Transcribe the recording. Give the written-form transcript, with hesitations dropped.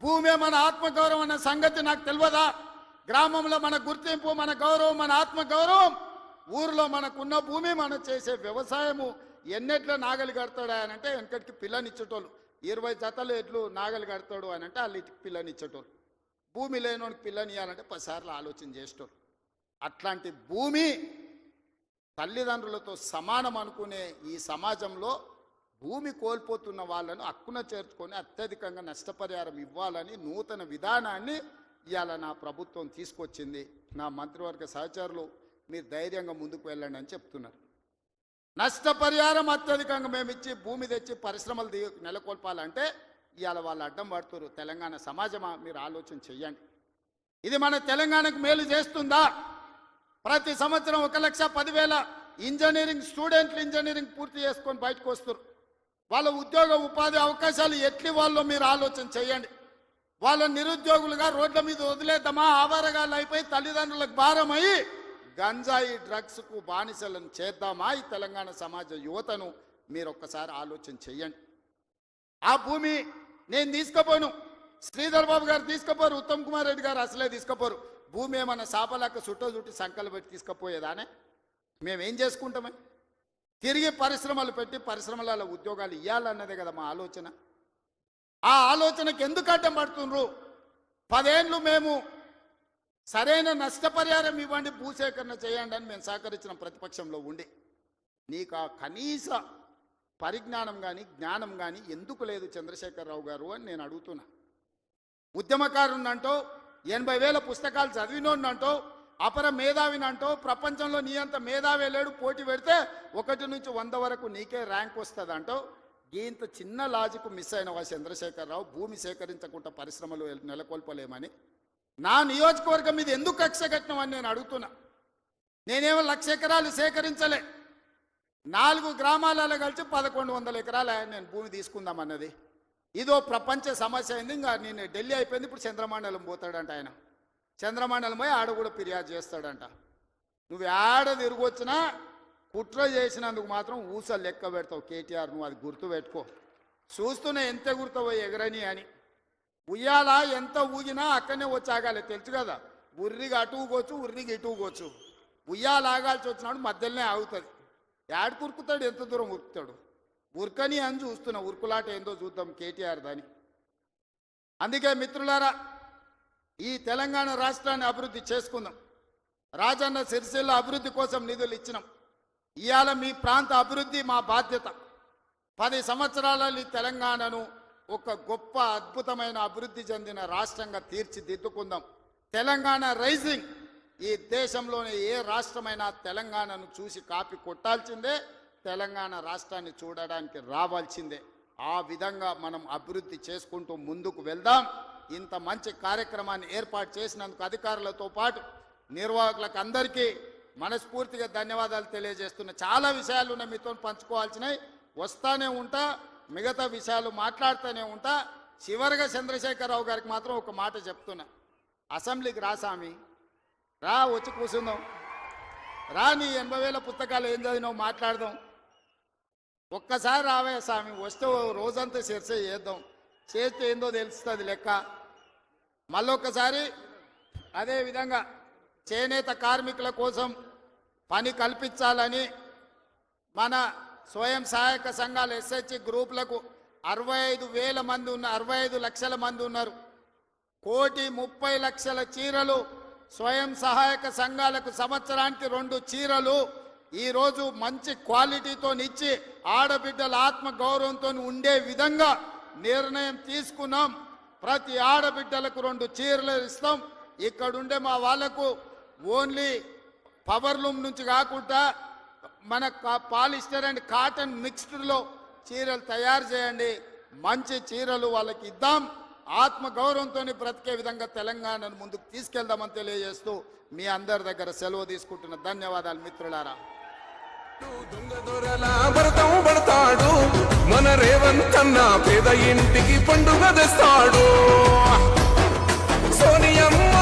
భూమే మన ఆత్మగౌరవం అన్న సంగతి నాకు తెలియదా? గ్రామంలో మన గుర్తింపు, మన గౌరవం, మన ఆత్మగౌరవం. ఊరిలో మనకున్న భూమి, మనం చేసే వ్యవసాయము. ఎన్నెట్ల నాగలి కడతాడు అని అంటే వెనకటికి పిల్లనిచ్చేటోళ్ళు. 20 జతలు ఎట్లు నాగలి కడతాడు అని అంటే వాళ్ళు పిల్లనిచ్చేటోళ్ళు. భూమి లేనోనికి పిల్లని ఇవ్వాలంటే 10 సార్లు ఆలోచన చేసేటోళ్ళు. అట్లాంటి భూమి తల్లిదండ్రులతో సమానం అనుకునే ఈ సమాజంలో భూమి కోల్పోతున్న వాళ్ళను హక్కున చేర్చుకొని అత్యధికంగా నష్టపరిహారం ఇవ్వాలని నూతన విధానాన్ని ఇవాళ నా ప్రభుత్వం తీసుకొచ్చింది. నా మంత్రివర్గ సహచరులు మీరు ధైర్యంగా ముందుకు వెళ్ళండి అని చెప్తున్నారు. నష్టపరిహారం అత్యధికంగా మేము ఇచ్చి భూమి తెచ్చి పరిశ్రమలు నెలకొల్పాలంటే ఇవాళ వాళ్ళు అడ్డం పడుతున్నారు. తెలంగాణ సమాజమా, మీరు ఆలోచన చెయ్యండి. ఇది మన తెలంగాణకు మేలు చేస్తుందా? ప్రతి సంవత్సరం 1,10,000 ఇంజనీరింగ్ స్టూడెంట్లు ఇంజనీరింగ్ పూర్తి చేసుకొని బయటకు వస్తారు. వాళ్ళ ఉద్యోగ ఉపాధి అవకాశాలు ఎట్లి వాళ్ళో మీరు ఆలోచన చేయండి. వాళ్ళ నిరుద్యోగులుగా రోడ్ల మీద వదిలేద్దామా? ఆవారగాళ్ళు అయిపోయి తల్లిదండ్రులకు భారమై గంజాయి డ్రగ్స్కు బానిసలను చేద్దామా? ఈ తెలంగాణ సమాజ యువతను మీరు ఒక్కసారి ఆలోచన చెయ్యండి. ఆ భూమి నేను తీసుకుపోను, శ్రీధర్ బాబు గారు తీసుకుపోరు, ఉత్తమ్ కుమార్ రెడ్డి గారు అసలే తీసుకుపోరు. భూమి ఏమన్నా సాపలాక చుట్టి సంకలు పెట్టి తీసుకుపోయేదానే? మేమేం చేసుకుంటామే? తిరిగి పరిశ్రమలు పెట్టి పరిశ్రమలలో ఉద్యోగాలు ఇవ్వాలన్నదే కదా మా ఆలోచన. ఆ ఆలోచనకు ఎందుకు అడ్డం పడుతుండ్రు? 10 ఏళ్ళు మేము సరైన నష్టపరిహారం ఇవ్వండి, భూసేకరణ చేయండి అని మేము సహకరించిన ప్రతిపక్షంలో ఉండి నీకు ఆ కనీస పరిజ్ఞానం కానీ జ్ఞానం కానీ ఎందుకు లేదు చంద్రశేఖరరావు గారు అని నేను అడుగుతున్నా. ఉద్యమకారునంటో 80,000 పుస్తకాలు చదివినోడినంటో అపర మేధావినంటో ప్రపంచంలో నీ అంత మేధావే లేడు, పోటీ పెడితే 1 నుంచి 100 వరకు నీకే ర్యాంక్ వస్తుంది అంటో ఇంత చిన్న లాజిక్ మిస్ అయినవా చంద్రశేఖరరావు? భూమి సేకరించకుండా పరిశ్రమలు నెలకొల్పలేమని నా నియోజకవర్గం మీద ఎందుకు కక్ష కట్టినవని నేను అడుగుతున్నా. నేనేమో 1,00,000 ఎకరాలు సేకరించలే, 4 గ్రామాలలో కలిసి 1,100 ఎకరాలు నేను భూమి తీసుకుందామన్నది. ఇదో ప్రపంచ సమస్య అయింది. ఇంకా నేను ఢిల్లీ అయిపోయింది, ఇప్పుడు చంద్రమండలం పోతాడంట ఆయన. చంద్రమండలం పోయి ఆడ కూడా ఫిర్యాదు చేస్తాడంట. నువ్వు ఆడ తిరిగొచ్చినా కుట్ర చేసినందుకు మాత్రం ఊసలు లెక్క పెడతావు కేటీఆర్, నువ్వు అది గుర్తు పెట్టుకో. చూస్తూనే ఎంత గుర్తావో ఎగరని అని. ఉయ్యాల ఎంత ఊగినా అక్కడనే వచ్చి ఆగాలి, తెలుసు కదా. ఉర్రికి అటు ఊగొచ్చు, ఉర్రికి ఇటు ఊగొచ్చు. ఉయ్యాల ఆగాల్సి వచ్చినాడు మధ్యలోనే ఆగుతుంది. యాడ కురుకుతాడు, ఎంత దూరం ఉరుకుతాడు? ఉరకని అని చూస్తున్నా. ఉరుకులాట ఏందో చూద్దాం కేటీఆర్ దాని. అందుకే మిత్రులారా, ఈ తెలంగాణ రాష్ట్రాన్ని అభివృద్ధి చేసుకుందాం. రాజన్న సిరిసిల్ల అభివృద్ధి కోసం నిధులు ఇచ్చినాం. ఇవాళ మీ ప్రాంత అభివృద్ధి మా బాధ్యత. 10 సంవత్సరాలలో ఈ తెలంగాణను ఒక గొప్ప అద్భుతమైన అభివృద్ధి చెందిన రాష్ట్రంగా తీర్చిదిద్దుకుందాం. తెలంగాణ రైజింగ్. ఈ దేశంలోని ఏ రాష్ట్రమైనా తెలంగాణను చూసి కాపీ కొట్టాల్సిందే, తెలంగాణ రాష్ట్రాన్ని చూడడానికి రావాల్సిందే. ఆ విధంగా మనం అభివృద్ధి చేసుకుంటూ ముందుకు వెళ్దాం. ఇంత మంచి కార్యక్రమాన్ని ఏర్పాటు చేసినందుకు అధికారులతో పాటు నిర్వాహకులకు అందరికీ మనస్ఫూర్తిగా ధన్యవాదాలు తెలియజేస్తున్నా. చాలా విషయాలు ఉన్నాయి మీతో పంచుకోవాల్సినవి, వస్తానే ఉంటా, మిగతా విషయాలు మాట్లాడుతూనే ఉంటా. చివరిగా చంద్రశేఖరరావు గారికి మాత్రం ఒక మాట చెప్తున్నా. అసెంబ్లీకి రా స్వామి, రా, వచ్చి కూర్చుందాం. రా, నీ 80,000 పుస్తకాలు ఏం చదివినావు మాట్లాడదాం. ఒక్కసారి రావే స్వామి, వస్తే రోజంతా చర్చ చేద్దాం. చేస్తే ఏందో తెలుస్తుంది లెక్క. మళ్ళొక్కసారి అదేవిధంగా చేనేత కార్మికుల కోసం పని కల్పించాలని మన స్వయం సహాయక సంఘాల ఎస్హెచ్ గ్రూపులకు 65,000 మంది ఉన్న 65 లక్షల మంది ఉన్నారు. 1,30,00,000 చీరలు స్వయం సహాయక సంఘాలకు సంవత్సరానికి 2 చీరలు ఈరోజు మంచి క్వాలిటీతో ఇచ్చి ఆడబిడ్డల ఆత్మ గౌరవంతో ఉండే విధంగా నిర్ణయం తీసుకున్నాం. ప్రతి ఆడబిడ్డలకు 2 చీరలు ఇస్తాం. ఇక్కడుండే మా వాళ్లకు ఓన్లీ పవర్లూమ్ నుంచి కాకుండా మన పాలిస్టర్ అండ్ కాటన్ మిక్స్డ్లో చీరలు తయారు చేయండి. మంచి చీరలు వాళ్ళకి ఇద్దాం. ఆత్మ గౌరవంతో బ్రతికే విధంగా తెలంగాణను ముందుకు తీసుకెళ్దామని తెలియజేస్తూ మీ అందరి దగ్గర సెలవు తీసుకుంటున్న ధన్యవాదాలు మిత్రులారా. పడతాడు మన రేవంతన్న పేద ఇంటికి పండుగ తెస్తాడు. సోనియమ్మ